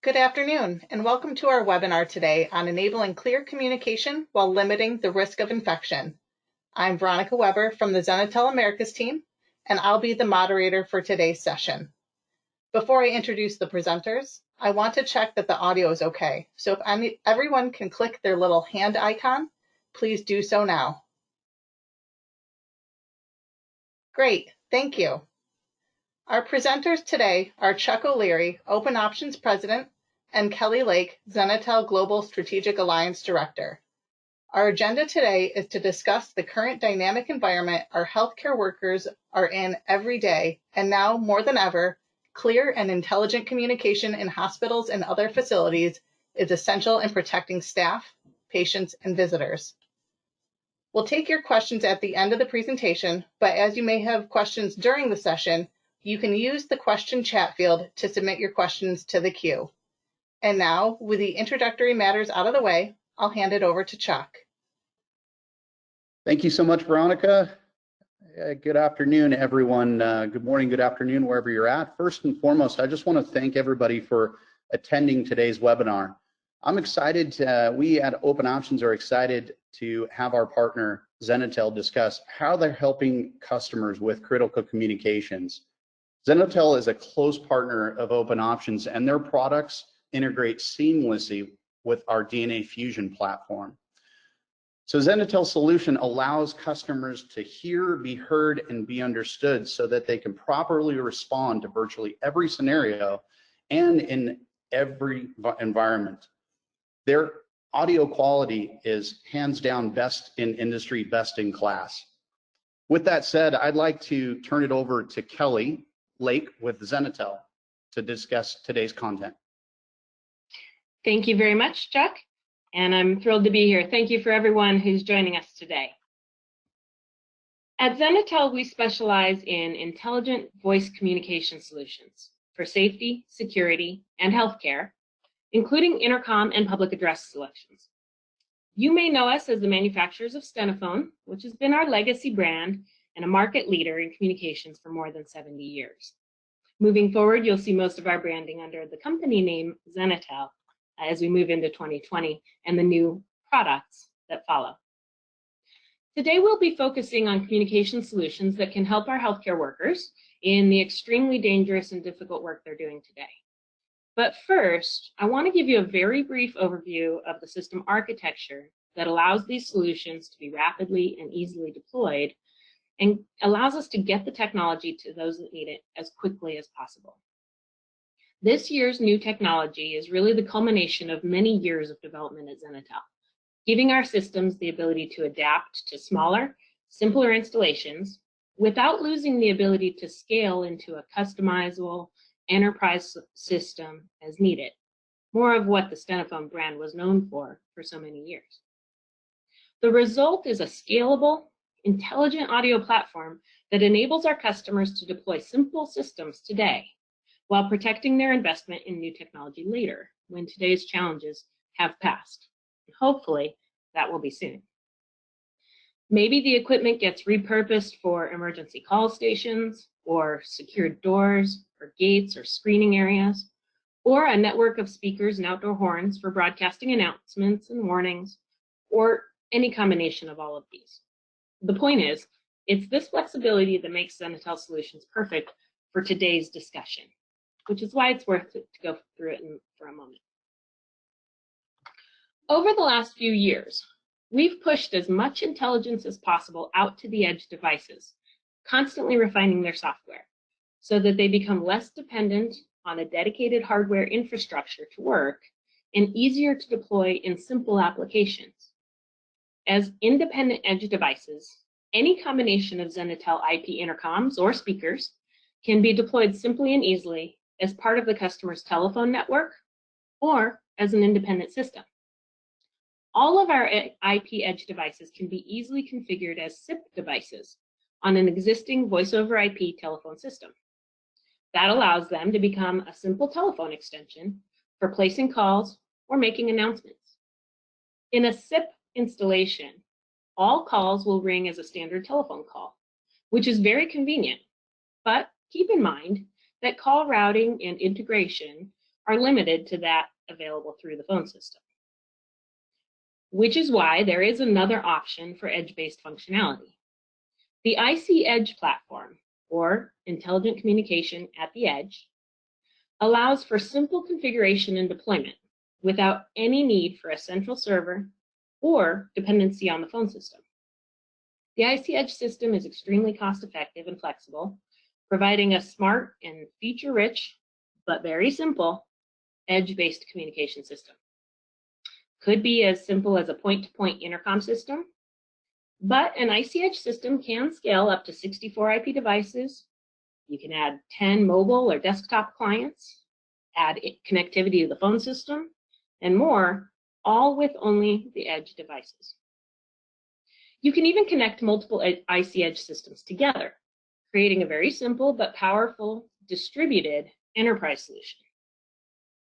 Good afternoon, and welcome to our webinar today on enabling clear communication while limiting the risk of infection. I'm Veronica Weber from the Zenitel Americas team, and I'll be the moderator for today's session. Before I introduce the presenters, I want to check that the audio is okay. So if everyone can click their little hand icon, please do so now. Great, thank you. Our presenters today are Chuck O'Leary, Open Options President, and Kelly Lake, Zenitel Global Strategic Alliance Director. Our agenda today is to discuss the current dynamic environment our healthcare workers are in every day, and now more than ever, clear and intelligent communication in hospitals and other facilities is essential in protecting staff, patients, and visitors. We'll take your questions at the end of the presentation, but as you may have questions during the session, you can use the question chat field to submit your questions to the queue. And now, with the introductory matters out of the way, I'll hand it over to Chuck. Thank you so much, Veronica. Good afternoon, everyone. Good morning, good afternoon, wherever you're at. First and foremost, I just want to thank everybody for attending today's webinar. I'm excited, we at Open Options are excited to have our partner, Zenitel, discuss how they're helping customers with critical communications. Zenitel is a close partner of Open Options, and their products integrate seamlessly with our DNA Fusion platform. So Zenitel's solution allows customers to hear, be heard, and be understood so that they can properly respond to virtually every scenario and in every environment. Their audio quality is hands down best in industry, best in class. With that said, I'd like to turn it over to Kelly Lake with Zenitel to discuss today's content. Thank you very much, Chuck, and I'm thrilled to be here. Thank you for everyone who's joining us today. At Zenitel, we specialize in intelligent voice communication solutions for safety, security, and healthcare, including intercom and public address solutions. You may know us as the manufacturers of Stenophone, which has been our legacy brand and a market leader in communications for more than 70 years. Moving forward, you'll see most of our branding under the company name Zenitel as we move into 2020 and the new products that follow. Today, we'll be focusing on communication solutions that can help our healthcare workers in the extremely dangerous and difficult work they're doing today. But first, I want to give you a very brief overview of the system architecture that allows these solutions to be rapidly and easily deployed and allows us to get the technology to those that need it as quickly as possible. This year's new technology is really the culmination of many years of development at Zenitel, giving our systems the ability to adapt to smaller, simpler installations without losing the ability to scale into a customizable enterprise system as needed, more of what the Stenophone brand was known for so many years. The result is a scalable, intelligent audio platform that enables our customers to deploy simple systems today while protecting their investment in new technology later when today's challenges have passed. And hopefully that will be soon. Maybe the equipment gets repurposed for emergency call stations or secured doors or gates or screening areas, or a network of speakers and outdoor horns for broadcasting announcements and warnings, or any combination of all of these. The point is, it's this flexibility that makes Zenitel solutions perfect for today's discussion, which is why it's worth it to go through it for a moment. Over the last few years, we've pushed as much intelligence as possible out to the edge devices, constantly refining their software so that they become less dependent on a dedicated hardware infrastructure to work and easier to deploy in simple applications. As independent edge devices, any combination of Zenitel IP intercoms or speakers can be deployed simply and easily as part of the customer's telephone network or as an independent system. All of our IP edge devices can be easily configured as SIP devices on an existing voice over IP telephone system. That allows them to become a simple telephone extension for placing calls or making announcements. In a SIP installation, all calls will ring as a standard telephone call, which is very convenient. But keep in mind that call routing and integration are limited to that available through the phone system. Which is why there is another option for edge-based functionality. The IC Edge platform, or Intelligent Communication at the Edge, allows for simple configuration and deployment without any need for a central server or dependency on the phone system. The IC Edge system is extremely cost-effective and flexible, providing a smart and feature-rich, but very simple, edge-based communication system. Could be as simple as a point-to-point intercom system, but an IC Edge system can scale up to 64 IP devices. You can add 10 mobile or desktop clients, add connectivity to the phone system, and more, all with only the Edge devices. You can even connect multiple IC Edge systems together, creating a very simple but powerful distributed enterprise solution.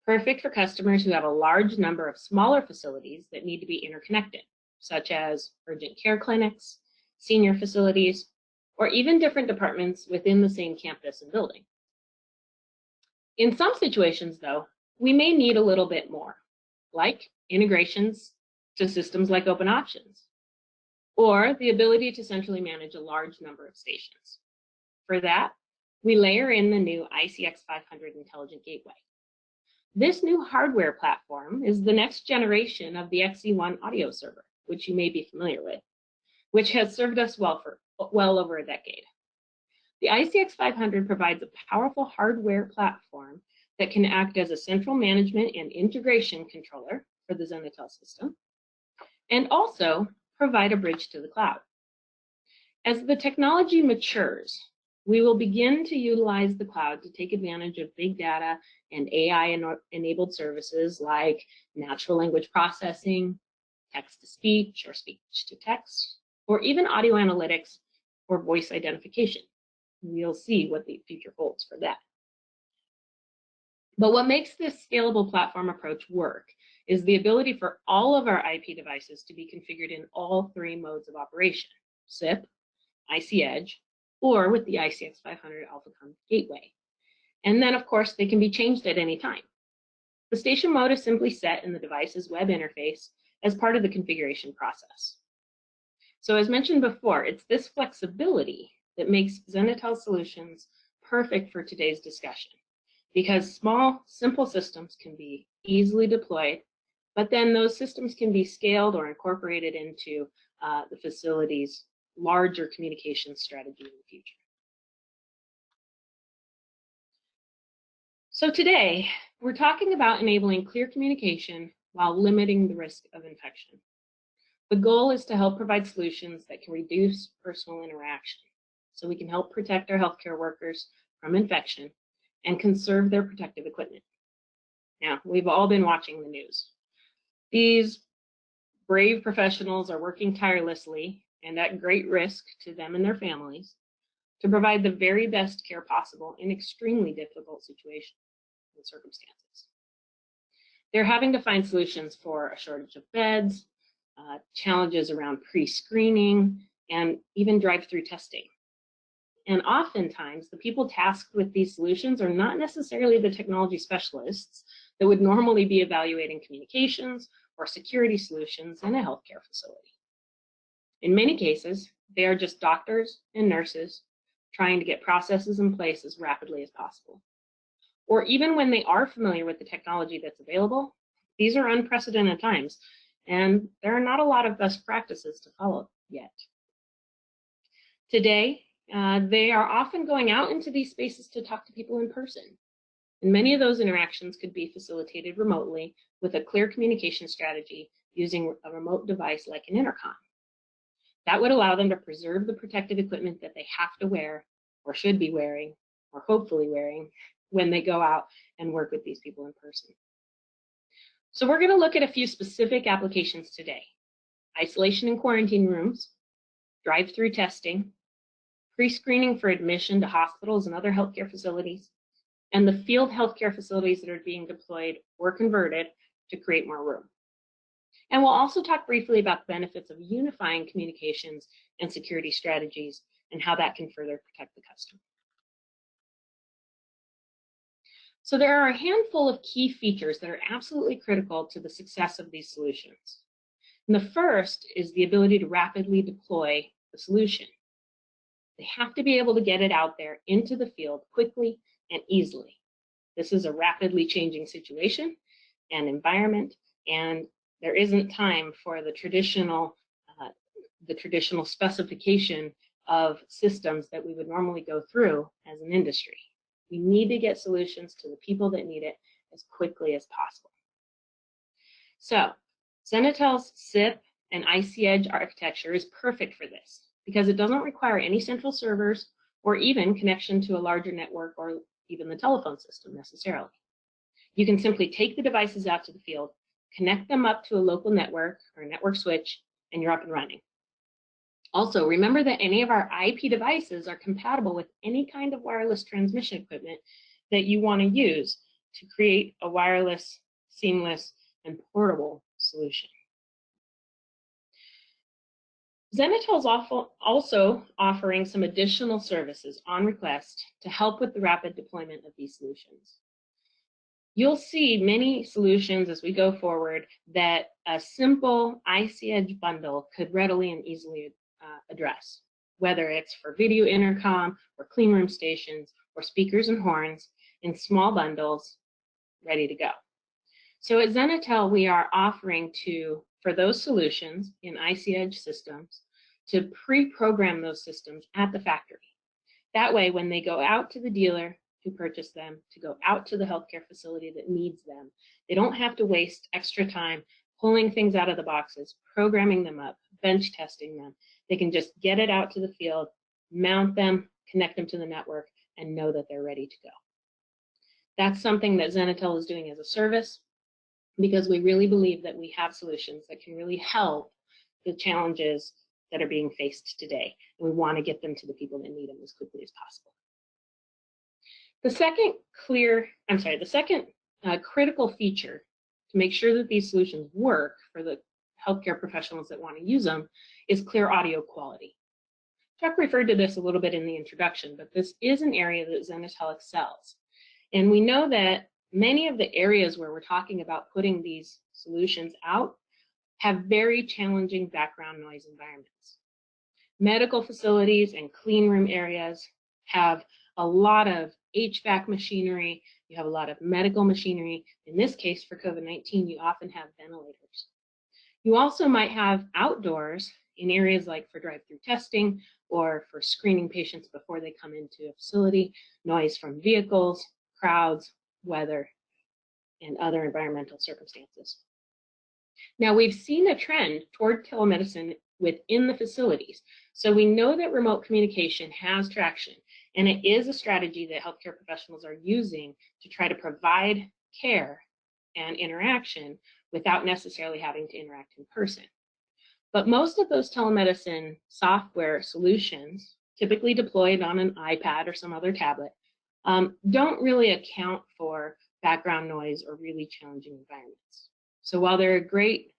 Perfect for customers who have a large number of smaller facilities that need to be interconnected, such as urgent care clinics, senior facilities, or even different departments within the same campus and building. In some situations, though, we may need a little bit more, like integrations to systems like Open Options, or the ability to centrally manage a large number of stations. For that, we layer in the new ICX500 Intelligent Gateway. This new hardware platform is the next generation of the XE1 audio server, which you may be familiar with, which has served us well for well over a decade. The ICX500 provides a powerful hardware platform that can act as a central management and integration controller for the Zenitel system, and also provide a bridge to the cloud. As the technology matures, we will begin to utilize the cloud to take advantage of big data and AI-enabled services like natural language processing, text-to-speech or speech-to-text, or even audio analytics or voice identification. We'll see what the future holds for that. But what makes this scalable platform approach work is the ability for all of our IP devices to be configured in all three modes of operation: SIP, IC Edge, or with the ICX500 AlphaCom gateway. And then, of course, they can be changed at any time. The station mode is simply set in the device's web interface as part of the configuration process. So as mentioned before, it's this flexibility that makes Zenitel solutions perfect for today's discussion, because small, simple systems can be easily deployed, but then those systems can be scaled or incorporated into the facility's larger communication strategy in the future. So today, we're talking about enabling clear communication while limiting the risk of infection. The goal is to help provide solutions that can reduce personal interaction, so we can help protect our healthcare workers from infection and conserve their protective equipment. Now, we've all been watching the news. These brave professionals are working tirelessly and at great risk to them and their families to provide the very best care possible in extremely difficult situations and circumstances. They're having to find solutions for a shortage of beds, challenges around pre-screening, and even drive-through testing. And oftentimes, the people tasked with these solutions are not necessarily the technology specialists that would normally be evaluating communications or security solutions in a healthcare facility. In many cases, they are just doctors and nurses trying to get processes in place as rapidly as possible. Or even when they are familiar with the technology that's available, these are unprecedented times, and there are not a lot of best practices to follow yet. Today, they are often going out into these spaces to talk to people in person. And many of those interactions could be facilitated remotely with a clear communication strategy using a remote device like an intercom. That would allow them to preserve the protective equipment that they have to wear or should be wearing or hopefully wearing when they go out and work with these people in person. So we're going to look at a few specific applications today: isolation and quarantine rooms, drive-through testing, pre-screening for admission to hospitals and other healthcare facilities, and the field healthcare facilities that are being deployed or converted to create more room. And we'll also talk briefly about the benefits of unifying communications and security strategies and how that can further protect the customer. So there are a handful of key features that are absolutely critical to the success of these solutions. And the first is the ability to rapidly deploy the solution. They have to be able to get it out there into the field quickly and easily. This is a rapidly changing situation and environment, and there isn't time for the traditional specification of systems that we would normally go through as an industry. We need to get solutions to the people that need it as quickly as possible. So Zenitel's SIP and IC Edge architecture is perfect for this because it doesn't require any central servers or even connection to a larger network or even the telephone system necessarily. You can simply take the devices out to the field, connect them up to a local network or a network switch, and you're up and running. Also, remember that any of our IP devices are compatible with any kind of wireless transmission equipment that you want to use to create a wireless, seamless, and portable solution. Zenitel is also offering some additional services on request to help with the rapid deployment of these solutions. You'll see many solutions as we go forward that a simple IC Edge bundle could readily and easily address, whether it's for video intercom or clean room stations or speakers and horns in small bundles ready to go. So at Zenitel, we are offering for those solutions in IC Edge systems to pre-program those systems at the factory. That way, when they go out to the dealer who purchased them, to go out to the healthcare facility that needs them, they don't have to waste extra time pulling things out of the boxes, programming them up, bench testing them. They can just get it out to the field, mount them, connect them to the network, and know that they're ready to go. That's something that Zenitel is doing as a service because we really believe that we have solutions that can really help the challenges that are being faced today. And we want to get them to the people that need them as quickly as possible. The second critical feature to make sure that these solutions work for the healthcare professionals that want to use them is clear audio quality. Chuck referred to this a little bit in the introduction, but this is an area that Zenitel excels. And we know that many of the areas where we're talking about putting these solutions out have very challenging background noise environments. Medical facilities and clean room areas have a lot of HVAC machinery, you have a lot of medical machinery. In this case, for COVID-19, you often have ventilators. You also might have outdoors in areas like for drive-through testing or for screening patients before they come into a facility, noise from vehicles, crowds, weather, and other environmental circumstances. Now, we've seen a trend toward telemedicine within the facilities. So we know that remote communication has traction, and it is a strategy that healthcare professionals are using to try to provide care and interaction without necessarily having to interact in person. But most of those telemedicine software solutions, typically deployed on an iPad or some other tablet, don't really account for background noise or really challenging environments. So while they're a great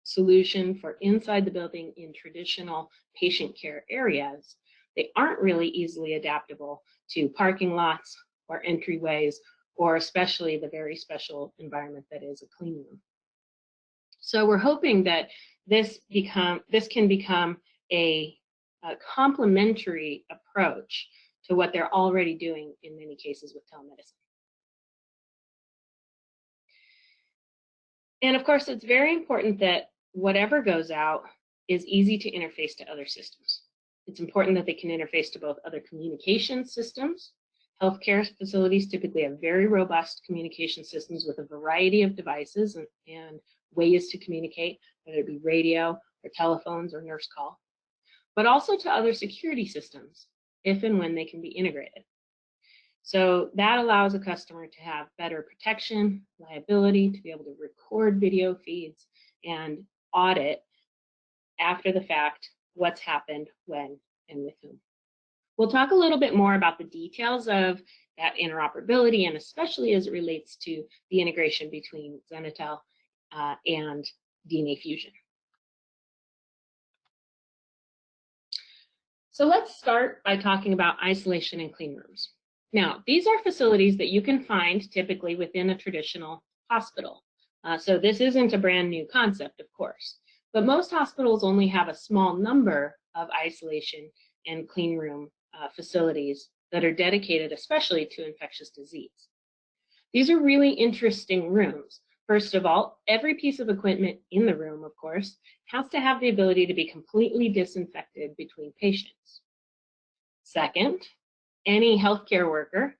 solution for inside the building in traditional patient care areas, they aren't really easily adaptable to parking lots or entryways, or especially the very special environment that is a clean room. So we're hoping that this can become a complementary approach to what they're already doing in many cases with telemedicine. And of course, it's very important that whatever goes out is easy to interface to other systems. It's important that they can interface to both other communication systems. Healthcare facilities typically have very robust communication systems with a variety of devices and ways to communicate, whether it be radio or telephones or nurse call, but also to other security systems if and when they can be integrated. So that allows a customer to have better protection, liability, to be able to record video feeds and audit after the fact what's happened, when, and with whom. We'll talk a little bit more about the details of that interoperability, and especially as it relates to the integration between Zenitel and DNA Fusion. So let's start by talking about isolation in clean rooms. Now, these are facilities that you can find typically within a traditional hospital. So this isn't a brand new concept, of course, but most hospitals only have a small number of isolation and clean room facilities that are dedicated especially to infectious disease. These are really interesting rooms. First of all, every piece of equipment in the room, of course, has to have the ability to be completely disinfected between patients. Second, any healthcare worker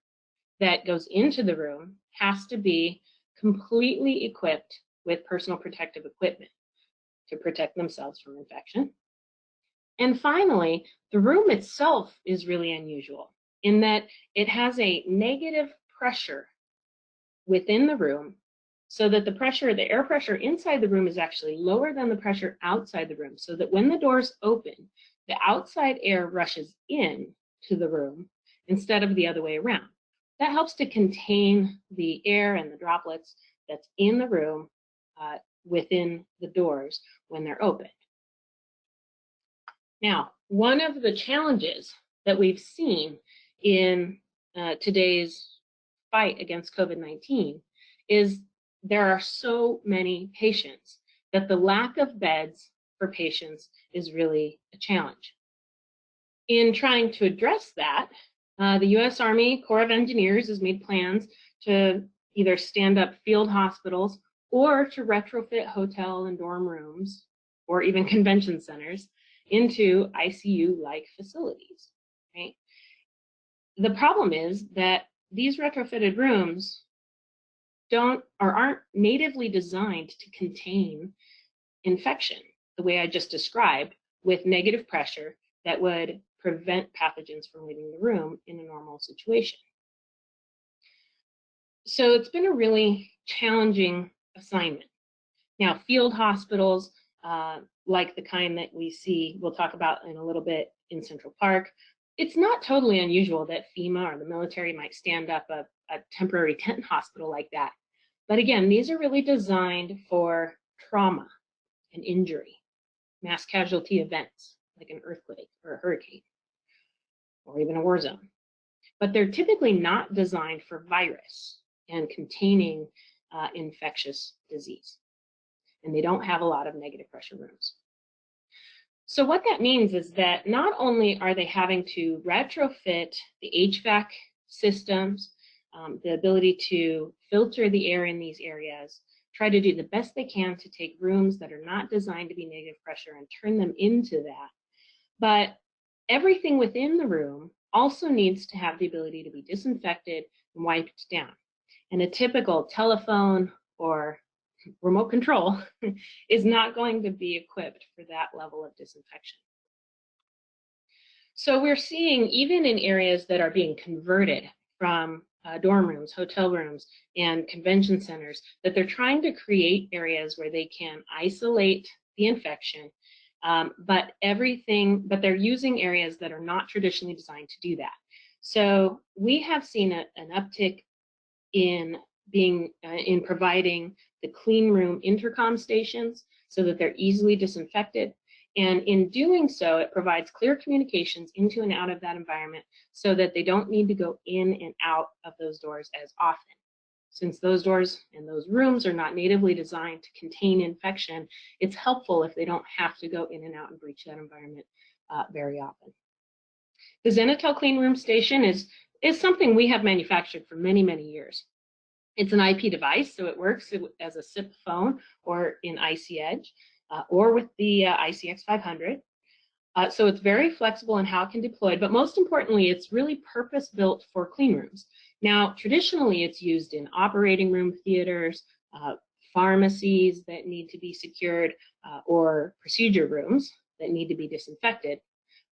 that goes into the room has to be completely equipped with personal protective equipment to protect themselves from infection. And finally, the room itself is really unusual in that it has a negative pressure within the room, so that the air pressure inside the room is actually lower than the pressure outside the room, so that when the doors open, the outside air rushes in to the room instead of the other way around. That helps to contain the air and the droplets that's in the room within the doors when they're opened. Now, one of the challenges that we've seen in today's fight against COVID-19 is there are so many patients that the lack of beds for patients is really a challenge. In trying to address that, the U.S. Army Corps of Engineers has made plans to either stand up field hospitals or to retrofit hotel and dorm rooms or even convention centers into ICU-like facilities. Right? The problem is that these retrofitted rooms aren't natively designed to contain infection the way I just described, with negative pressure that would prevent pathogens from leaving the room in a normal situation. So it's been a really challenging assignment. Now, field hospitals, like the kind that we'll talk about in a little bit in Central Park, it's not totally unusual that FEMA or the military might stand up a temporary tent hospital like that. But again, these are really designed for trauma and injury, mass casualty events like an earthquake or a hurricane, or even a war zone. But they're typically not designed for virus and containing infectious disease. And they don't have a lot of negative pressure rooms. So what that means is that not only are they having to retrofit the HVAC systems, the ability to filter the air in these areas, try to do the best they can to take rooms that are not designed to be negative pressure and turn them into that, but everything within the room also needs to have the ability to be disinfected and wiped down. And a typical telephone or remote control is not going to be equipped for that level of disinfection. So we're seeing, even in areas that are being converted from dorm rooms, hotel rooms, and convention centers, that they're trying to create areas where they can isolate the infection, but they're using areas that are not traditionally designed to do that. So we have seen an uptick in providing the clean room intercom stations so that they're easily disinfected. And in doing so, it provides clear communications into and out of that environment so that they don't need to go in and out of those doors as often. Since those doors and those rooms are not natively designed to contain infection, it's helpful if they don't have to go in and out and breach that environment very often. The Zenitel Clean Room Station is something we have manufactured for many, many years. It's an IP device, so it works as a SIP phone or in IC Edge or with the ICX 500. So it's very flexible in how it can deploy, but most importantly, it's really purpose-built for clean rooms. Now, traditionally, it's used in operating room theaters, pharmacies that need to be secured, or procedure rooms that need to be disinfected.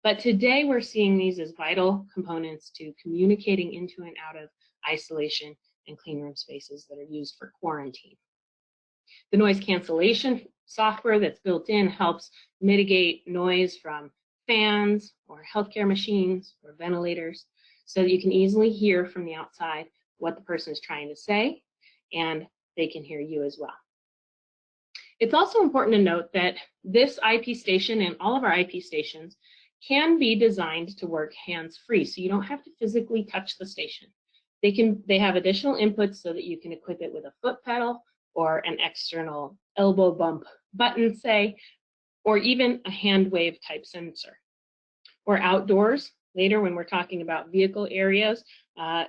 But today, we're seeing these as vital components to communicating into and out of isolation and clean room spaces that are used for quarantine. The noise cancellation software that's built in helps mitigate noise from fans or healthcare machines or ventilators so that you can easily hear from the outside what the person is trying to say, and they can hear you as well. It's also important to note that this IP station and all of our IP stations can be designed to work hands-free, so you don't have to physically touch the station. They have additional inputs so that you can equip it with a foot pedal or an external elbow bump button, say, or even a hand wave type sensor. Or outdoors, later when we're talking about vehicle areas,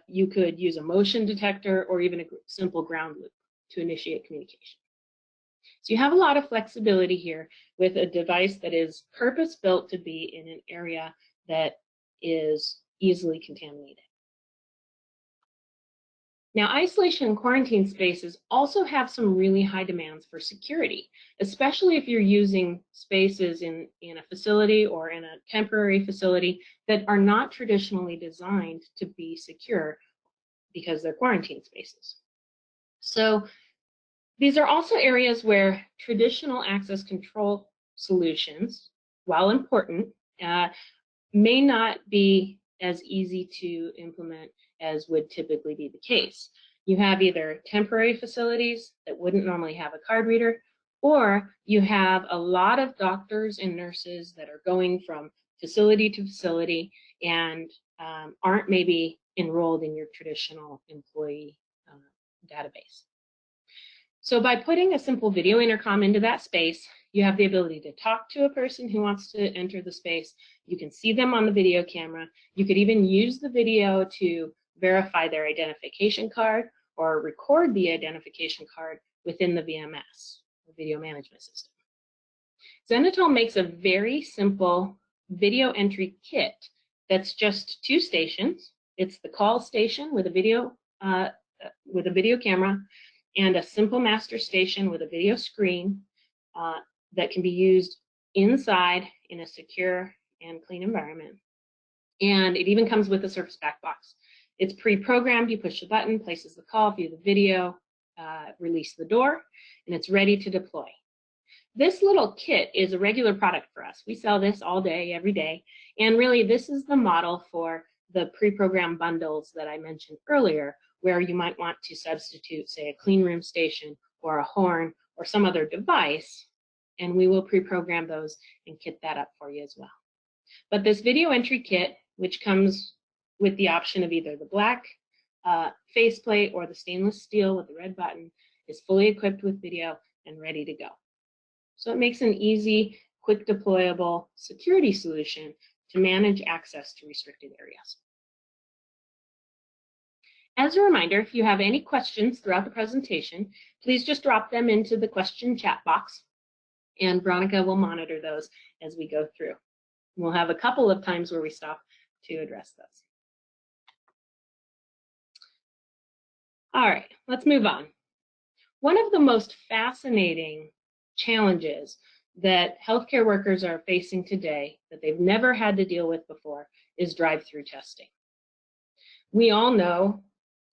you could use a motion detector or even a simple ground loop to initiate communication. So you have a lot of flexibility here with a device that is purpose-built to be in an area that is easily contaminated. Now, isolation and quarantine spaces also have some really high demands for security, especially if you're using spaces in a facility or in a temporary facility that are not traditionally designed to be secure because they're quarantine spaces. So these are also areas where traditional access control solutions, while important, may not be as easy to implement as would typically be the case. You have either temporary facilities that wouldn't normally have a card reader, or you have a lot of doctors and nurses that are going from facility to facility and aren't maybe enrolled in your traditional employee database. So by putting a simple video intercom into that space, you have the ability to talk to a person who wants to enter the space. You can see them on the video camera. You could even use the video to verify their identification card or record the identification card within the VMS, the video management system. Zenitel makes a very simple video entry kit that's just 2 stations. It's the call station with a video camera and a simple master station with a video screen that can be used inside in a secure and clean environment. And it even comes with a Surface back box. It's pre-programmed. You push the button, places the call, view the video, release the door, and it's ready to deploy. This little kit is a regular product for us. We sell this all day, every day. And really, this is the model for the pre-programmed bundles that I mentioned earlier, where you might want to substitute, say, a clean room station or a horn or some other device, and we will pre-program those and kit that up for you as well. But this video entry kit, which comes with the option of either the black faceplate or the stainless steel with the red button, is fully equipped with video and ready to go. So it makes an easy, quick deployable security solution to manage access to restricted areas. As a reminder, if you have any questions throughout the presentation, please just drop them into the question chat box, and Veronica will monitor those as we go through. We'll have a couple of times where we stop to address those. All right, let's move on. One of the most fascinating challenges that healthcare workers are facing today that they've never had to deal with before is drive-through testing. We all know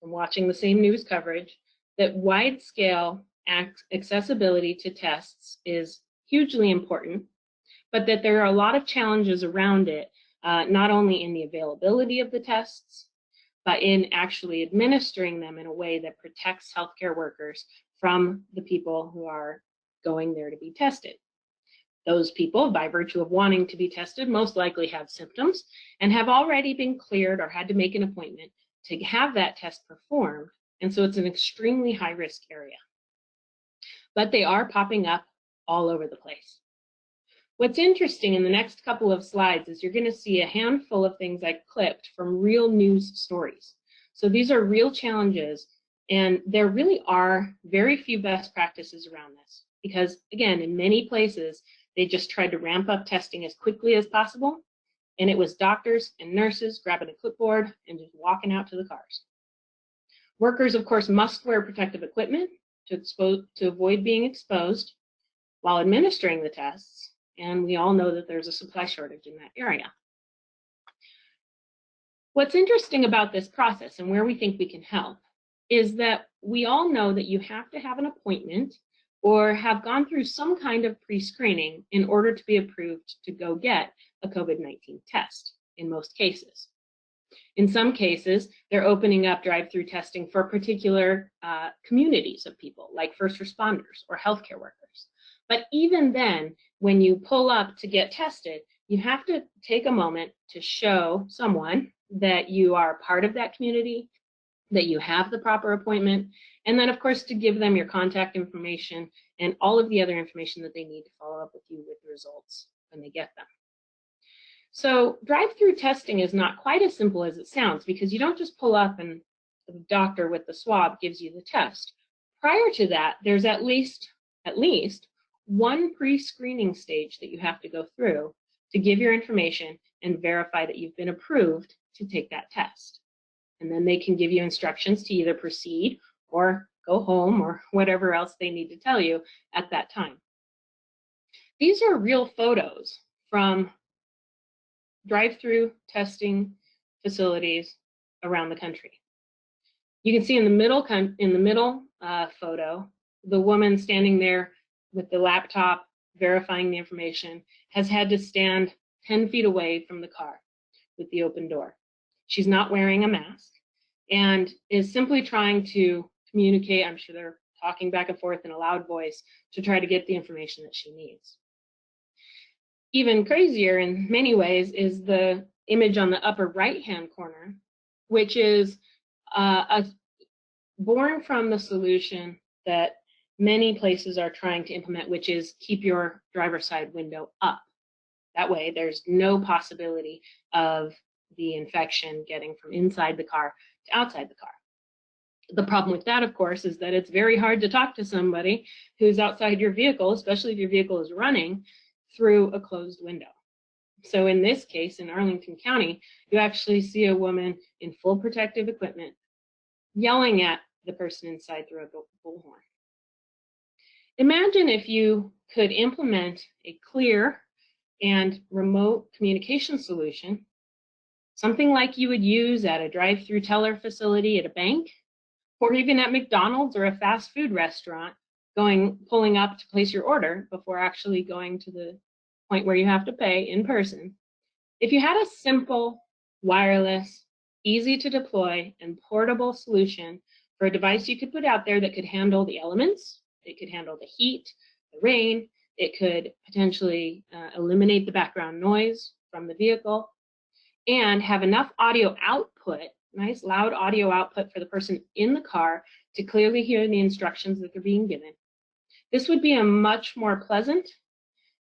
from watching the same news coverage that wide-scale accessibility to tests is hugely important, but that there are a lot of challenges around it, not only in the availability of the tests, but in actually administering them in a way that protects healthcare workers from the people who are going there to be tested. Those people, by virtue of wanting to be tested, most likely have symptoms and have already been cleared or had to make an appointment to have that test performed, and so it's an extremely high-risk area. But they are popping up all over the place. What's interesting in the next couple of slides is you're going to see a handful of things I clipped from real news stories. So these are real challenges, and there really are very few best practices around this because, again, in many places, they just tried to ramp up testing as quickly as possible, and it was doctors and nurses grabbing a clipboard and just walking out to the cars. Workers, of course, must wear protective equipment to avoid being exposed while administering the tests, and we all know that there's a supply shortage in that area. What's interesting about this process and where we think we can help is that we all know that you have to have an appointment or have gone through some kind of pre-screening in order to be approved to go get a COVID-19 test in most cases. In some cases, they're opening up drive-through testing for particular communities of people, like first responders or healthcare workers. But even then, when you pull up to get tested, you have to take a moment to show someone that you are part of that community, that you have the proper appointment, and then of course to give them your contact information and all of the other information that they need to follow up with you with the results when they get them. So drive-through testing is not quite as simple as it sounds, because you don't just pull up and the doctor with the swab gives you the test. Prior to that, there's at least one pre-screening stage that you have to go through to give your information and verify that you've been approved to take that test. And then they can give you instructions to either proceed or go home or whatever else they need to tell you at that time. These are real photos from drive-through testing facilities around the country. You can see in the middle photo, the woman standing there with the laptop verifying the information has had to stand 10 feet away from the car with the open door. She's not wearing a mask and is simply trying to communicate. I'm sure they're talking back and forth in a loud voice to try to get the information that she needs. Even crazier in many ways is the image on the upper right-hand corner, which is born from the solution that many places are trying to implement, which is keep your driver's side window up. That way, there's no possibility of the infection getting from inside the car to outside the car. The problem with that, of course, is that it's very hard to talk to somebody who's outside your vehicle, especially if your vehicle is running, through a closed window. So in this case, in Arlington County, you actually see a woman in full protective equipment yelling at the person inside through a bullhorn. Imagine if you could implement a clear and remote communication solution, something like you would use at a drive-through teller facility at a bank, or even at McDonald's or a fast food restaurant, pulling up to place your order before actually going to the point where you have to pay in person. If you had a simple, wireless, easy to deploy, and portable solution for a device you could put out there that could handle the elements, it could handle the heat, the rain, it could potentially eliminate the background noise from the vehicle, and have enough audio output, nice loud audio output for the person in the car to clearly hear the instructions that they're being given. This would be a much more pleasant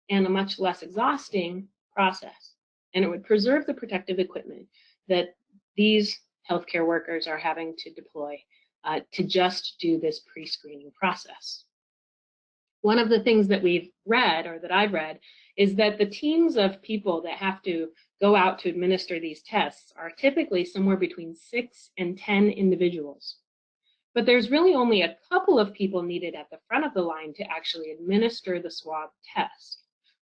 and a much less exhausting process, and it would preserve the protective equipment that these healthcare workers are having to deploy to just do this pre-screening process. One of the things that we've read, or that I've read, is that the teams of people that have to go out to administer these tests are typically somewhere between 6 and 10 individuals. But there's really only a couple of people needed at the front of the line to actually administer the swab test.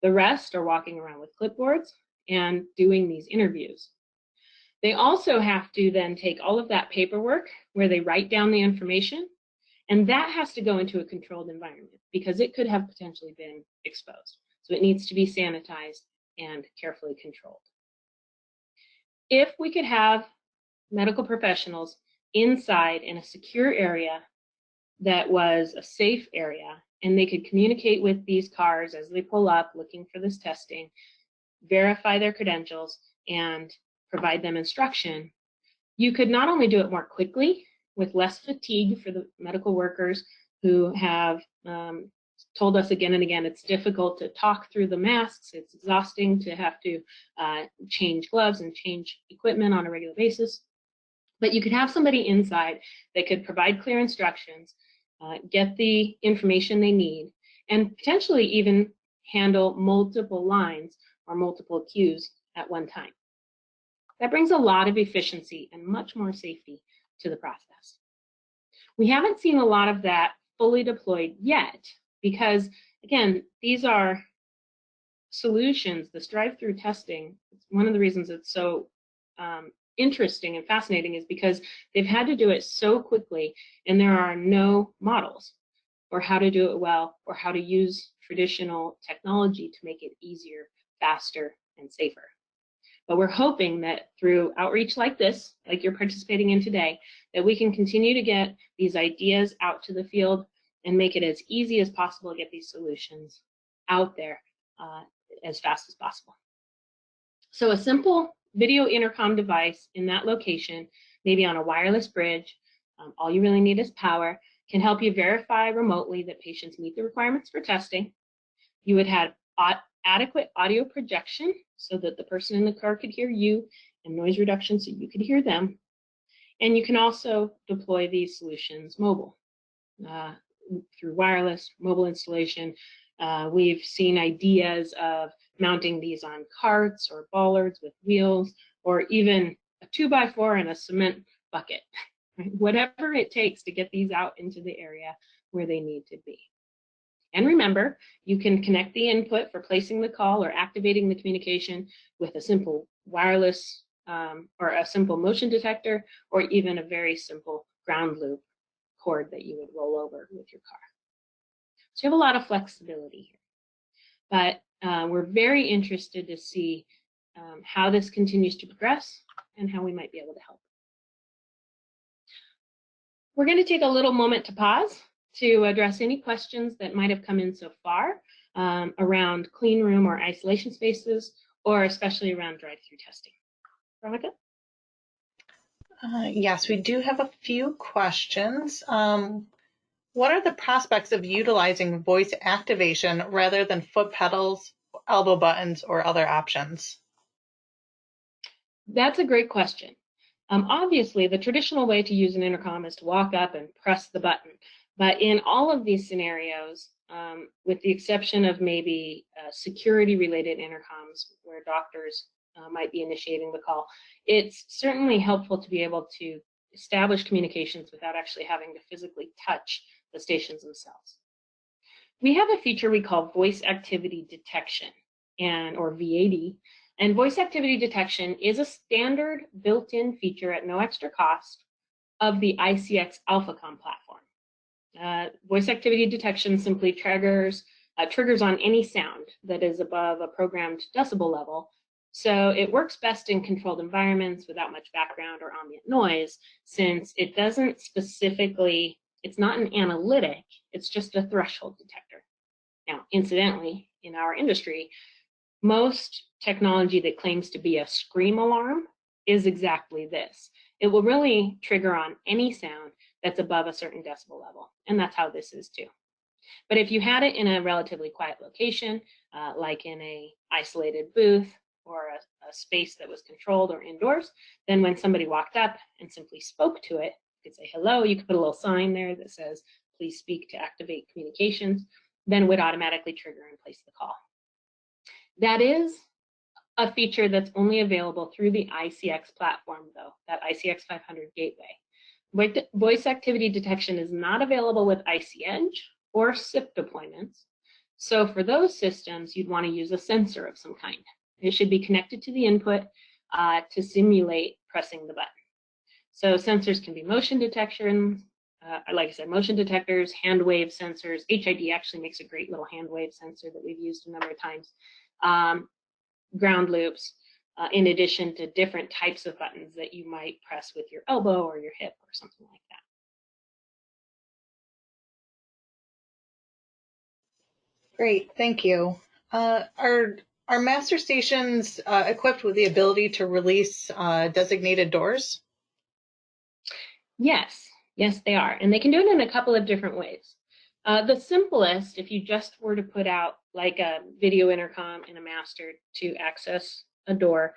The rest are walking around with clipboards and doing these interviews. They also have to then take all of that paperwork where they write down the information, and that has to go into a controlled environment because it could have potentially been exposed. So it needs to be sanitized and carefully controlled. If we could have medical professionals inside in a secure area that was a safe area, and they could communicate with these cars as they pull up looking for this testing, verify their credentials, and provide them instruction, you could not only do it more quickly with less fatigue for the medical workers who have told us again and again it's difficult to talk through the masks, it's exhausting to have to change gloves and change equipment on a regular basis. But you could have somebody inside that could provide clear instructions, get the information they need, and potentially even handle multiple lines or multiple queues at one time. That brings a lot of efficiency and much more safety to the process. We haven't seen a lot of that fully deployed yet because, again, these are solutions. This drive-through testing, one of the reasons it's so interesting and fascinating is because they've had to do it so quickly and there are no models for how to do it well or how to use traditional technology to make it easier, faster, and safer. But we're hoping that through outreach like this, like you're participating in today, that we can continue to get these ideas out to the field and make it as easy as possible to get these solutions out there as fast as possible. So a simple video intercom device in that location, maybe on a wireless bridge, all you really need is power, can help you verify remotely that patients meet the requirements for testing. You would have adequate audio projection so that the person in the car could hear you, and noise reduction so you could hear them. And you can also deploy these solutions mobile through wireless mobile installation. We've seen ideas of mounting these on carts or bollards with wheels, or even a 2x4 and a cement bucket, right? Whatever it takes to get these out into the area where they need to be. And remember, you can connect the input for placing the call or activating the communication with a simple wireless or a simple motion detector, or even a very simple ground loop cord that you would roll over with your car. So you have a lot of flexibility here. But we're very interested to see how this continues to progress and how we might be able to help. We're going to take a little moment to pause to address any questions that might have come in so far around clean room or isolation spaces, or especially around drive-through testing. Veronica? Yes, we do have a few questions. What are the prospects of utilizing voice activation rather than foot pedals, elbow buttons, or other options? That's a great question. Obviously, the traditional way to use an intercom is to walk up and press the button. But in all of these scenarios, with the exception of maybe security-related intercoms where doctors might be initiating the call, it's certainly helpful to be able to establish communications without actually having to physically touch the stations themselves. We have a feature we call voice activity detection, or VAD. And voice activity detection is a standard built-in feature at no extra cost of the ICX AlphaCom platform. Voice activity detection simply triggers on any sound that is above a programmed decibel level. So it works best in controlled environments without much background or ambient noise, since it doesn't specifically, it's not an analytic, it's just a threshold detector. Now, incidentally, in our industry, most technology that claims to be a scream alarm is exactly this. It will really trigger on any sound that's above a certain decibel level, and that's how this is too. But if you had it in a relatively quiet location, like in a isolated booth or a space that was controlled or indoors, then when somebody walked up and simply spoke to it, you could say hello, you could put a little sign there that says, please speak to activate communications, then it would automatically trigger and place the call. That is a feature that's only available through the ICX platform, though, that ICX 500 gateway. Voice activity detection is not available with ICEdge or SIP deployments. So for those systems, you'd want to use a sensor of some kind. It should be connected to the input to simulate pressing the button. So sensors can be motion detection, like I said, motion detectors, hand wave sensors. HID actually makes a great little hand wave sensor that we've used a number of times. Ground loops, in addition to different types of buttons that you might press with your elbow or your hip or something like that. Great, thank you. Are master stations equipped with the ability to release designated doors? Yes, they are. And they can do it in a couple of different ways. The simplest, if you just were to put out like a video intercom in a master to access a door,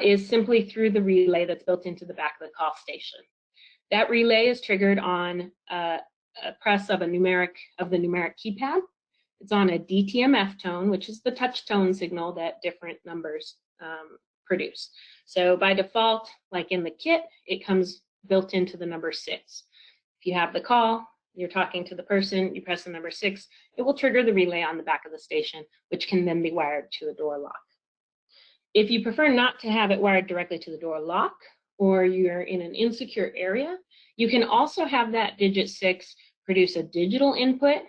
is simply through the relay that's built into the back of the call station. That relay is triggered on a press of the numeric keypad. It's on a DTMF tone, which is the touch tone signal that different numbers produce. So by default, like in the kit, it comes built into the number 6. If you have the call, you're talking to the person, you press the number 6, it will trigger the relay on the back of the station, which can then be wired to a door lock. If you prefer not to have it wired directly to the door lock, or you're in an insecure area, you can also have that digit 6 produce a digital input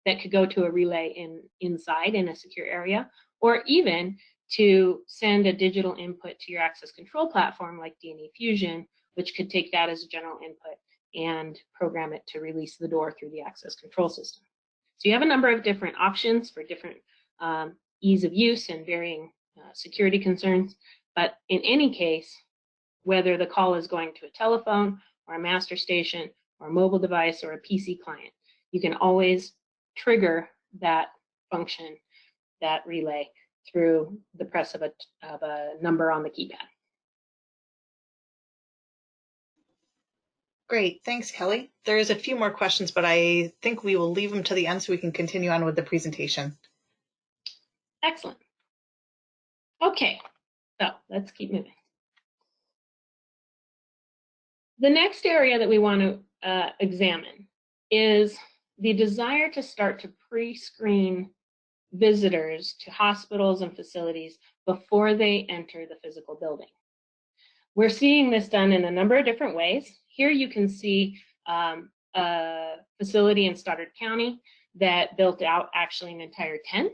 that could go to a relay inside in a secure area, or even to send a digital input to your access control platform like DNA Fusion, which could take that as a general input and program it to release the door through the access control system. So you have a number of different options for different ease of use and varying security concerns, But in any case, whether the call is going to a telephone or a master station or a mobile device or a PC client, you can always trigger that function, that relay, through the press of a number on the keypad. Great, thanks, Kelly. There's a few more questions, but I think we will leave them to the end so we can continue on with the presentation. Excellent. Okay, so let's keep moving. The next area that we want to examine is the desire to start to pre-screen visitors to hospitals and facilities before they enter the physical building. We're seeing this done in a number of different ways. Here you can see a facility in Stoddard County that built out actually an entire tent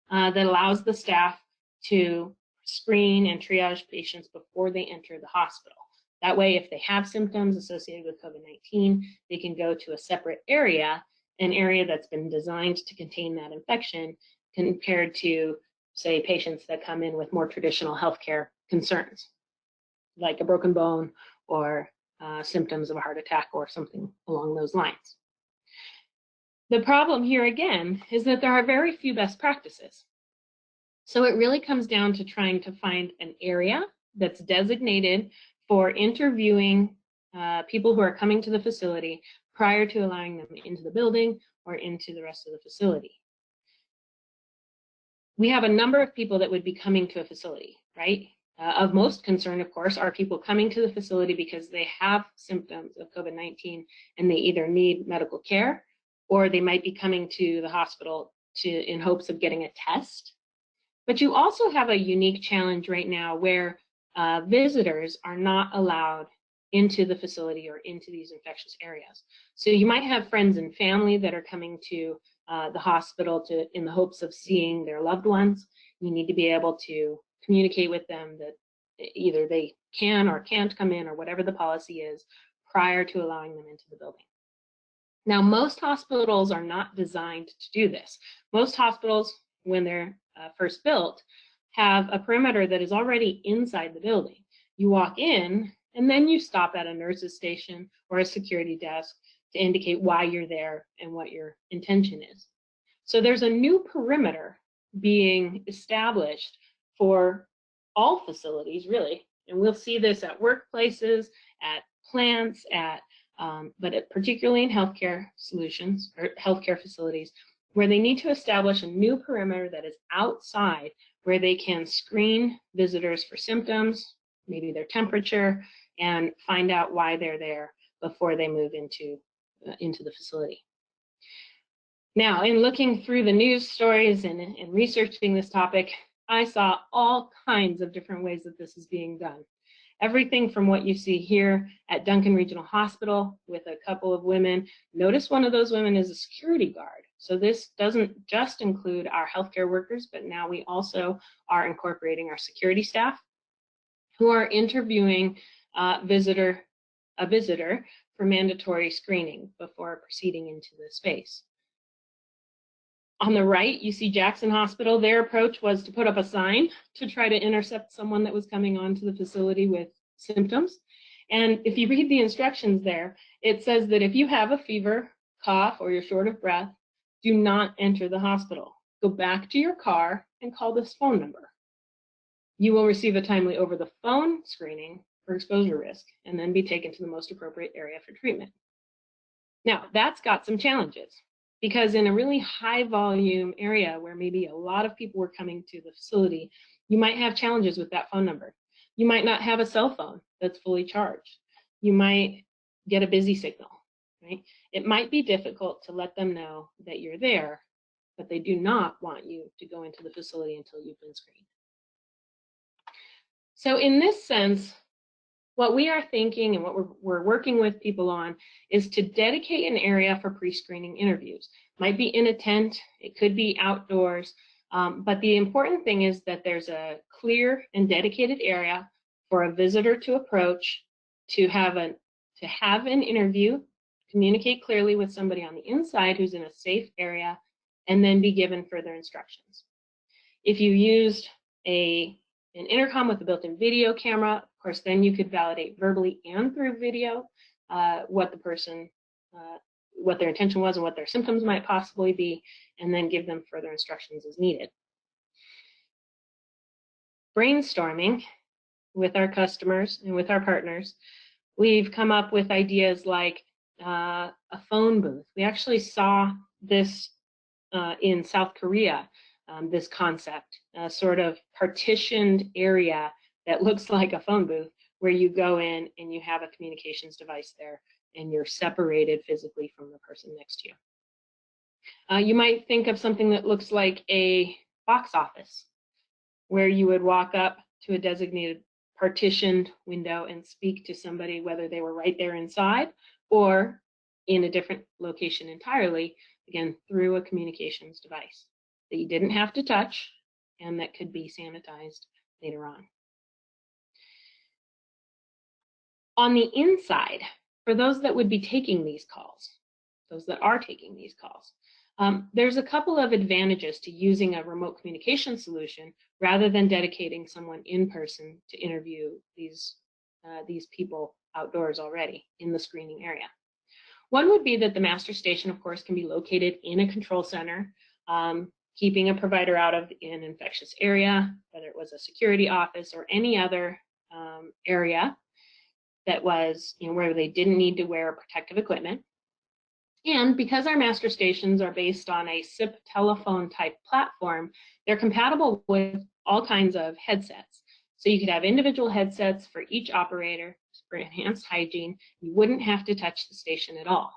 that allows the staff to screen and triage patients before they enter the hospital. That way, if they have symptoms associated with COVID-19, they can go to a separate area, an area that's been designed to contain that infection, compared to, say, patients that come in with more traditional healthcare concerns, like a broken bone or symptoms of a heart attack or something along those lines. The problem here again is that there are very few best practices. So it really comes down to trying to find an area that's designated for interviewing people who are coming to the facility prior to allowing them into the building or into the rest of the facility. We have a number of people that would be coming to a facility, right? Of most concern, of course, are people coming to the facility because they have symptoms of COVID-19 and they either need medical care or they might be coming to the hospital in hopes of getting a test. But you also have a unique challenge right now where visitors are not allowed into the facility or into these infectious areas. So you might have friends and family that are coming to the hospital in the hopes of seeing their loved ones. You need to be able to communicate with them that either they can or can't come in or whatever the policy is prior to allowing them into the building. Now, most hospitals are not designed to do this. Most hospitals, when they're first built, have a perimeter that is already inside the building. You walk in and then you stop at a nurse's station or a security desk to indicate why you're there and what your intention is. So there's a new perimeter being established for all facilities, really. And we'll see this at workplaces, at plants, but particularly in healthcare solutions or healthcare facilities, where they need to establish a new perimeter that is outside, where they can screen visitors for symptoms, maybe their temperature, and find out why they're there before they move into the facility. Now, in looking through the news stories and researching this topic, I saw all kinds of different ways that this is being done. Everything from what you see here at Duncan Regional Hospital with a couple of women. Notice one of those women is a security guard. So this doesn't just include our healthcare workers, but now we also are incorporating our security staff who are interviewing a visitor for mandatory screening before proceeding into the space. On the right, you see Jackson Hospital. Their approach was to put up a sign to try to intercept someone that was coming onto the facility with symptoms. And if you read the instructions there, it says that if you have a fever, cough, or you're short of breath, do not enter the hospital. Go back to your car and call this phone number. You will receive a timely over-the-phone screening for exposure risk and then be taken to the most appropriate area for treatment. Now, that's got some challenges, because in a really high volume area where maybe a lot of people were coming to the facility, you might have challenges with that phone number. You might not have a cell phone that's fully charged. You might get a busy signal, right? It might be difficult to let them know that you're there, but they do not want you to go into the facility until you've been screened. So in this sense, what we are thinking and what we're working with people on is to dedicate an area for pre-screening interviews. Might be in a tent, it could be outdoors, but the important thing is that there's a clear and dedicated area for a visitor to approach, to have an interview, communicate clearly with somebody on the inside who's in a safe area, and then be given further instructions. If you used a an intercom with a built-in video camera, of course, then you could validate verbally and through video what the person, what their intention was and what their symptoms might possibly be, and then give them further instructions as needed. Brainstorming with our customers and with our partners, we've come up with ideas like a phone booth. We actually saw this in South Korea, this concept, a sort of partitioned area that looks like a phone booth, where you go in and you have a communications device there and you're separated physically from the person next to you. You might think of something that looks like a box office, where you would walk up to a designated partitioned window and speak to somebody, whether they were right there inside or in a different location entirely, again, through a communications device that you didn't have to touch and that could be sanitized later on. On the inside, for those that would be taking these calls, those that are taking these calls, there's a couple of advantages to using a remote communication solution rather than dedicating someone in person to interview these people outdoors already in the screening area. One would be that the master station, of course, can be located in a control center, keeping a provider out of an infectious area, whether it was a security office or any other area that was, where they didn't need to wear protective equipment. And because our master stations are based on a SIP telephone type platform, they're compatible with all kinds of headsets. So you could have individual headsets for each operator for enhanced hygiene. You wouldn't have to touch the station at all.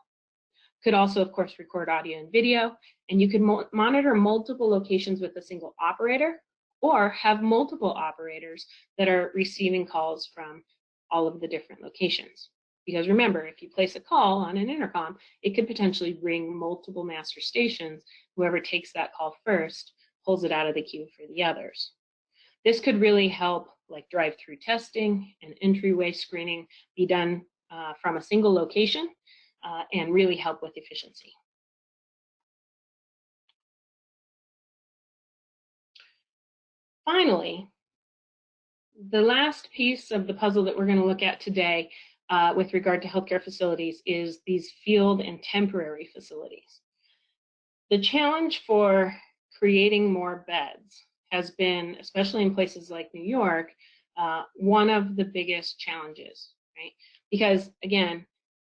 Could also, of course, record audio and video, and you could monitor multiple locations with a single operator, or have multiple operators that are receiving calls from all of the different locations. Because remember, if you place a call on an intercom, it could potentially ring multiple master stations. Whoever takes that call first pulls it out of the queue for the others. This could really help, like drive-through testing and entryway screening, be done from a single location and really help with efficiency. Finally, the last piece of the puzzle that we're going to look at today with regard to healthcare facilities is these field and temporary facilities. The challenge for creating more beds has been, especially in places like New York, one of the biggest challenges, right? Because again,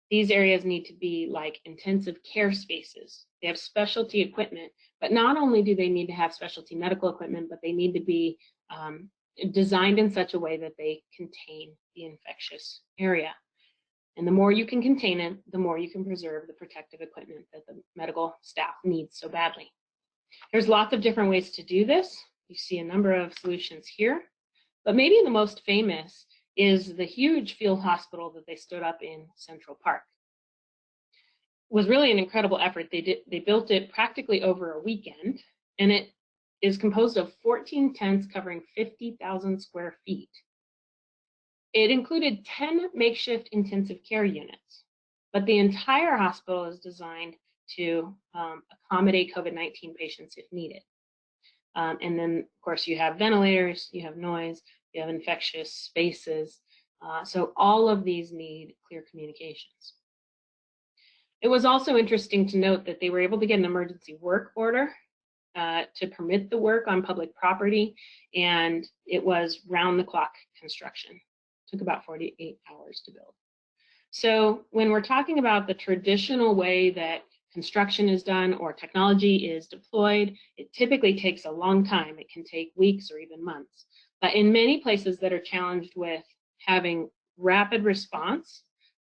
these areas need to be like intensive care spaces. They have specialty equipment, but not only do they need to have specialty medical equipment, but they need to be designed in such a way that they contain the infectious area. And the more you can contain it, the more you can preserve the protective equipment that the medical staff needs so badly. There's lots of different ways to do this. You see a number of solutions here, but maybe the most famous is the huge field hospital that they stood up in Central Park. It was really an incredible effort. They built it practically over a weekend, and it is composed of 14 tents covering 50,000 square feet. It included 10 makeshift intensive care units, but the entire hospital is designed to accommodate COVID-19 patients if needed. And then, of course, you have ventilators, you have noise, you have infectious spaces. So all of these need clear communications. It was also interesting to note that they were able to get an emergency work order to permit the work on public property, and it was round-the-clock construction. It took about 48 hours to build. So when we're talking about the traditional way that construction is done or technology is deployed, it typically takes a long time. It can take weeks or even months. But in many places that are challenged with having rapid response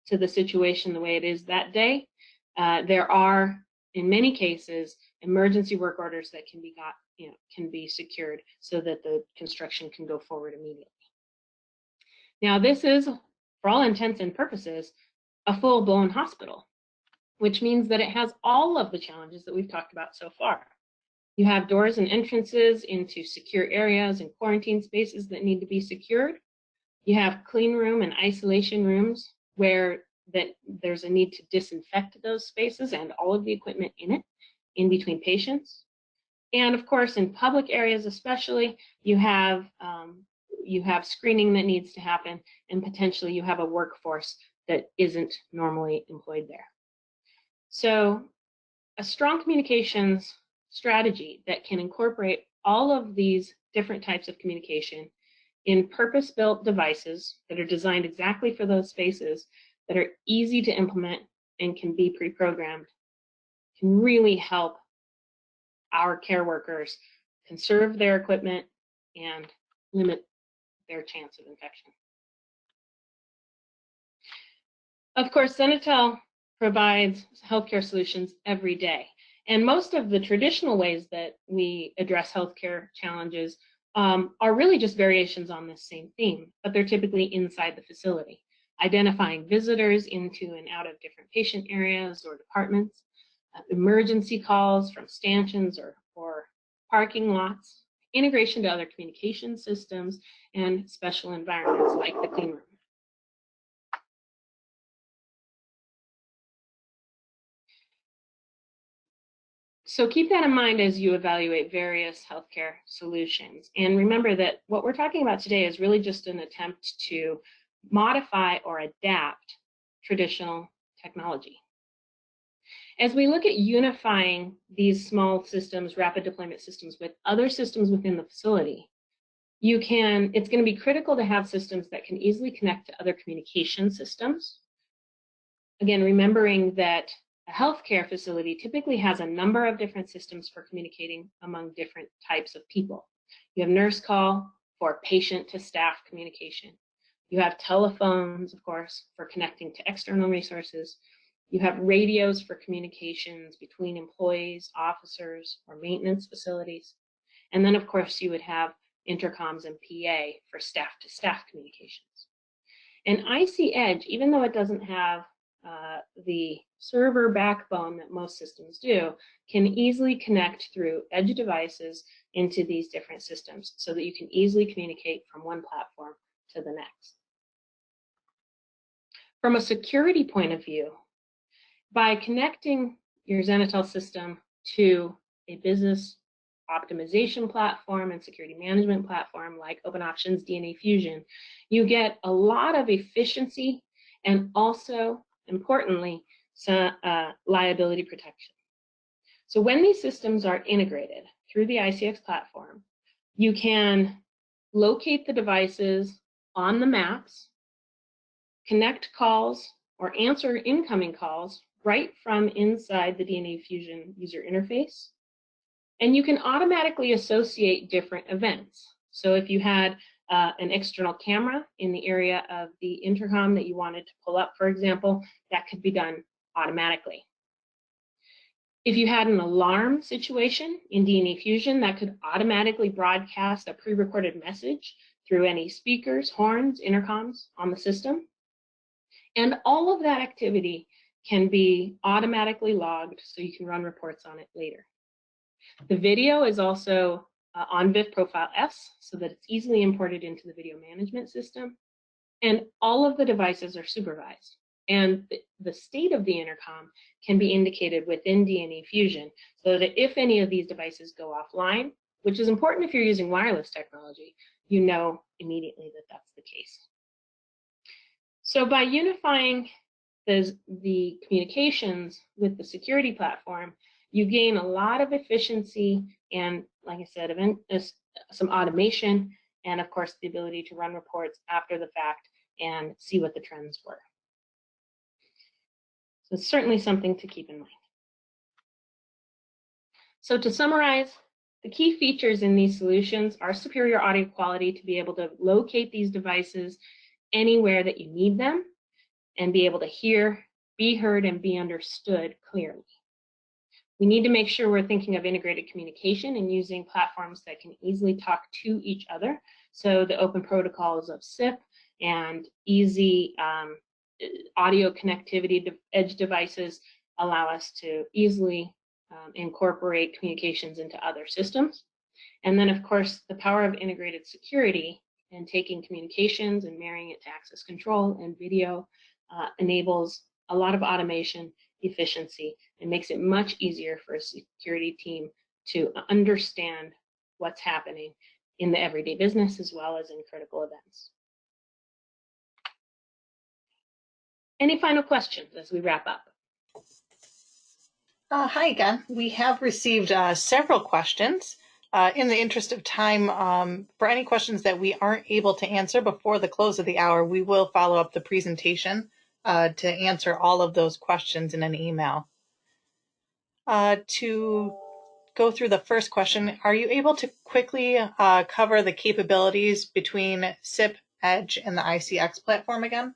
to the situation the way it is that day, there are, in many cases, emergency work orders that can be secured so that the construction can go forward immediately. Now, this is, for all intents and purposes, a full-blown hospital, which means that it has all of the challenges that we've talked about so far. You have doors and entrances into secure areas and quarantine spaces that need to be secured. You have clean room and isolation rooms where there's a need to disinfect those spaces and all of the equipment in it in between patients. And of course, in public areas especially, you have you have screening that needs to happen, and potentially you have a workforce that isn't normally employed there. So a strong communications strategy that can incorporate all of these different types of communication in purpose-built devices that are designed exactly for those spaces, that are easy to implement and can be pre-programmed, can really help our care workers conserve their equipment and limit their chance of infection. Of course, Zenitel provides healthcare solutions every day. And most of the traditional ways that we address healthcare challenges are really just variations on this same theme, but they're typically inside the facility, identifying visitors into and out of different patient areas or departments, emergency calls from stanchions or parking lots, integration to other communication systems, and special environments like the clean room. So keep that in mind as you evaluate various healthcare solutions. And remember that what we're talking about today is really just an attempt to modify or adapt traditional technology. As we look at unifying these small systems, rapid deployment systems, with other systems within the facility, it's going to be critical to have systems that can easily connect to other communication systems. Again, remembering that a healthcare facility typically has a number of different systems for communicating among different types of people. You have nurse call for patient to staff communication. You have telephones, of course, for connecting to external resources. You have radios for communications between employees, officers, or maintenance facilities. And then, of course, you would have intercoms and PA for staff-to-staff communications. And IC Edge, even though it doesn't have the server backbone that most systems do, can easily connect through edge devices into these different systems so that you can easily communicate from one platform to the next. From a security point of view, by connecting your Zenitel system to a business optimization platform and security management platform like OpenOptions DNA Fusion, you get a lot of efficiency and also, importantly, liability protection. So when these systems are integrated through the ICX platform, you can locate the devices on the maps, connect calls, or answer incoming calls right from inside the DNA Fusion user interface. And you can automatically associate different events. So if you had an external camera in the area of the intercom that you wanted to pull up, for example, that could be done automatically. If you had an alarm situation in DNA Fusion, that could automatically broadcast a pre-recorded message through any speakers, horns, intercoms on the system. And all of that activity can be automatically logged so you can run reports on it later. The video is also on VIF Profile S so that it's easily imported into the video management system. And all of the devices are supervised. And the state of the intercom can be indicated within DNA Fusion so that if any of these devices go offline, which is important if you're using wireless technology, you know immediately that that's the case. So by unifying the communications with the security platform, you gain a lot of efficiency and, like I said, some automation, and of course the ability to run reports after the fact and see what the trends were. So it's certainly something to keep in mind. So to summarize, the key features in these solutions are superior audio quality to be able to locate these devices anywhere that you need them and be able to hear, be heard, and be understood clearly. We need to make sure we're thinking of integrated communication and using platforms that can easily talk to each other. So the open protocols of SIP and easy audio connectivity to edge devices allow us to easily incorporate communications into other systems. And then, of course, the power of integrated security and taking communications and marrying it to access control and video enables a lot of automation, efficiency, and makes it much easier for a security team to understand what's happening in the everyday business as well as in critical events. Any final questions as we wrap up? Hi again. We have received several questions. In the interest of time, for any questions that we aren't able to answer before the close of the hour, we will follow up the presentation to answer all of those questions in an email. To go through the first question, are you able to quickly cover the capabilities between SIP, Edge, and the ICX platform again?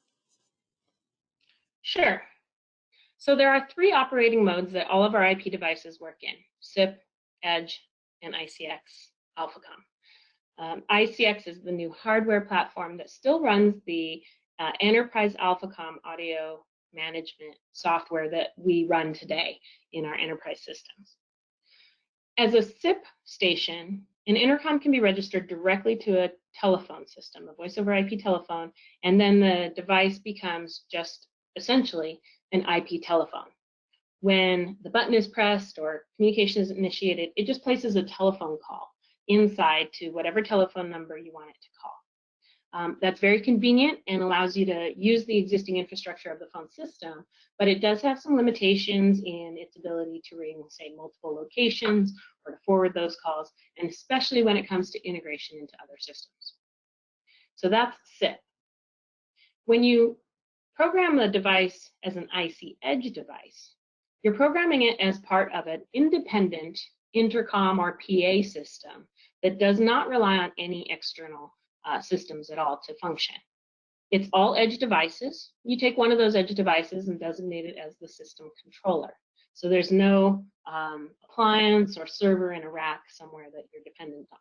Sure. So there are 3 operating modes that all of our IP devices work in: SIP, Edge, and ICX AlphaCom. ICX is the new hardware platform that still runs the enterprise AlphaCom audio management software that we run today in our enterprise systems. As a SIP station, an intercom can be registered directly to a telephone system, a voice over IP telephone, and then the device becomes just essentially an IP telephone. When the button is pressed or communication is initiated, it just places a telephone call inside to whatever telephone number you want it to call. That's very convenient and allows you to use the existing infrastructure of the phone system, but it does have some limitations in its ability to ring, say, multiple locations or to forward those calls, and especially when it comes to integration into other systems. So that's SIP. When you program the device as an IC Edge device, you're programming it as part of an independent intercom or PA system that does not rely on any external systems at all to function. It's all edge devices. You take one of those edge devices and designate it as the system controller. So there's no appliance or server in a rack somewhere that you're dependent on.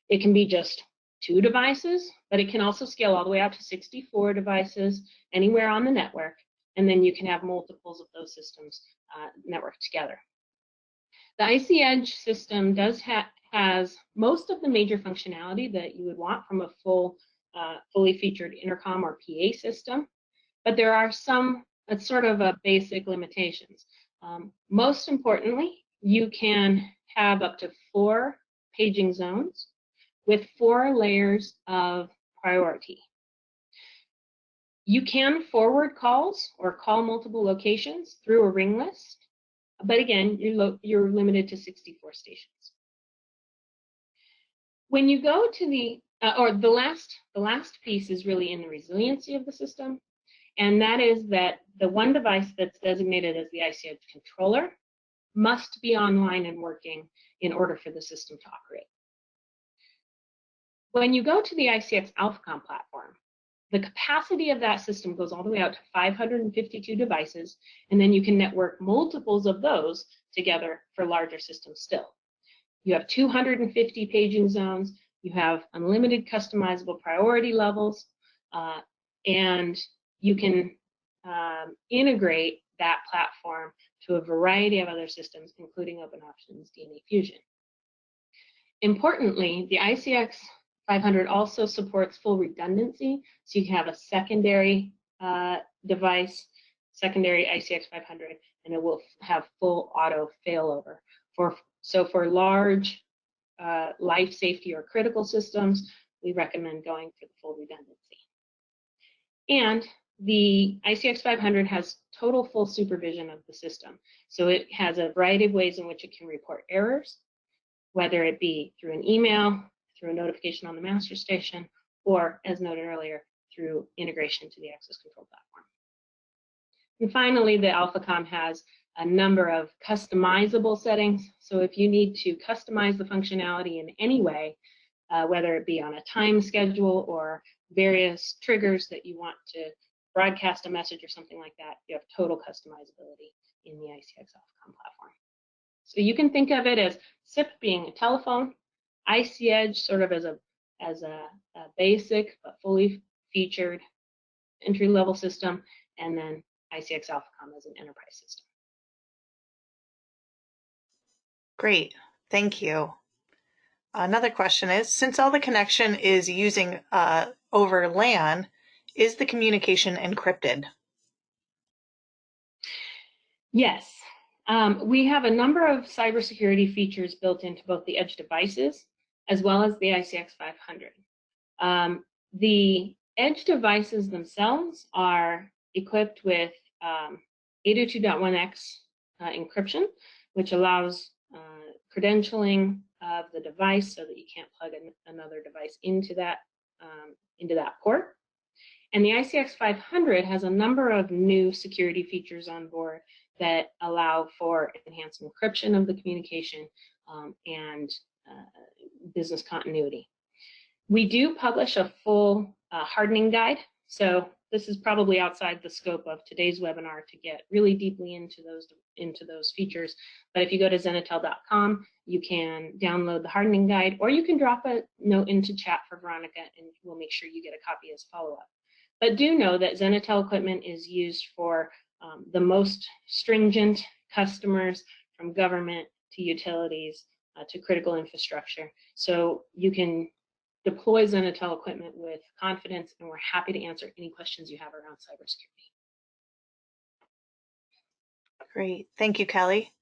It can be just 2 devices, but it can also scale all the way out to 64 devices anywhere on the network, and then you can have multiples of those systems networked together. The IC Edge system has most of the major functionality that you would want from a fully featured intercom or PA system, but there are some sort of basic limitations. Most importantly, you can have up to 4 paging zones with 4 layers of priority. You can forward calls or call multiple locations through a ring list, but again, you're limited to 64 stations. When you go to the last piece is really in the resiliency of the system, and that is that the one device that's designated as the IC Edge controller must be online and working in order for the system to operate. When you go to the ICX AlphaCom platform, the capacity of that system goes all the way out to 552 devices, and then you can network multiples of those together for larger systems still. You have 250 paging zones, you have unlimited customizable priority levels, and you can integrate that platform to a variety of other systems, including OpenOptions DNA Fusion. Importantly, the ICX 500 also supports full redundancy, so you can have a secondary device, secondary ICX 500, and it will have full auto failover. So for large life safety or critical systems, we recommend going for the full redundancy. And the ICX 500 has total full supervision of the system. So it has a variety of ways in which it can report errors, whether it be through an email, through a notification on the master station, or, as noted earlier, through integration to the access control platform. And finally, the AlphaCom has a number of customizable settings. So if you need to customize the functionality in any way, whether it be on a time schedule or various triggers that you want to broadcast a message or something like that, you have total customizability in the ICX AlphaCom platform. So you can think of it as SIP being a telephone, IC Edge sort of as a basic but fully featured entry-level system, and then ICX AlphaCom as an enterprise system. Great, thank you. Another question is, since all the connection is using over LAN, is the communication encrypted? Yes. We have a number of cybersecurity features built into both the Edge devices as well as the ICX 500. The edge devices themselves are equipped with 802.1x encryption, which allows credentialing of the device so that you can't plug another device into that port. And the ICX 500 has a number of new security features on board that allow for enhanced encryption of the communication and business continuity. We do publish a full hardening guide, so this is probably outside the scope of today's webinar to get really deeply into those features. But if you go to Zenitel.com, you can download the hardening guide, or you can drop a note into chat for Veronica, and we'll make sure you get a copy as follow-up. But do know that Zenitel equipment is used for the most stringent customers, from government to utilities to critical infrastructure. So you can deploy Zenitel equipment with confidence, and we're happy to answer any questions you have around cybersecurity. Great, thank you, Kelly.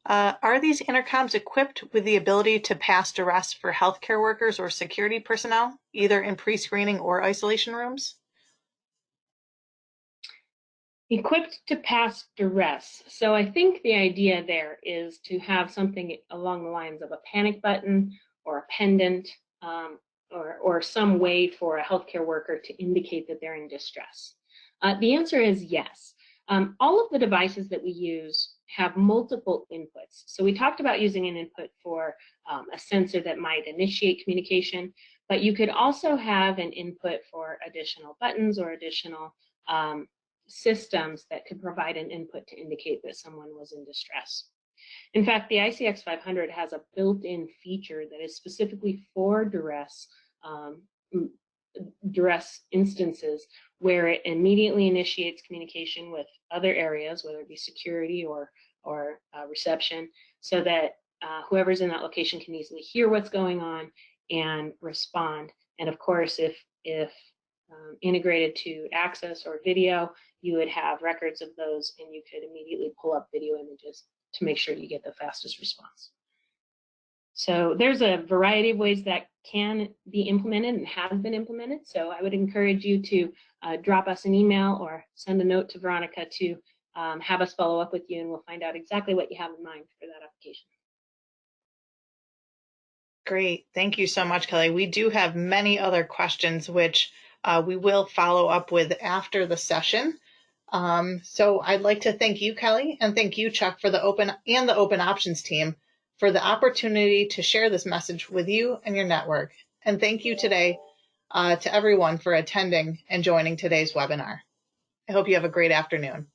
Are these intercoms equipped with the ability to pass duress for healthcare workers or security personnel, either in pre-screening or isolation rooms? Equipped to pass duress. So I think the idea there is to have something along the lines of a panic button or a pendant, or some way for a healthcare worker to indicate that they're in distress. The answer is yes. All of the devices that we use have multiple inputs. So we talked about using an input for a sensor that might initiate communication, but you could also have an input for additional buttons or additional systems that could provide an input to indicate that someone was in distress. In fact, the ICX 500 has a built-in feature that is specifically for duress instances, where it immediately initiates communication with other areas, whether it be security or reception, so that whoever's in that location can easily hear what's going on and respond. And of course, if integrated to access or video, you would have records of those, and you could immediately pull up video images to make sure you get the fastest response. So there's a variety of ways that can be implemented and have been implemented. So I would encourage you to drop us an email or send a note to Veronica to have us follow up with you, and we'll find out exactly what you have in mind for that application. Great, thank you so much, Kelly. We do have many other questions which we will follow up with after the session. So I'd like to thank you, Kelly, and thank you, Chuck, for the Open Options team for the opportunity to share this message with you and your network. And thank you today to everyone for attending and joining today's webinar. I hope you have a great afternoon.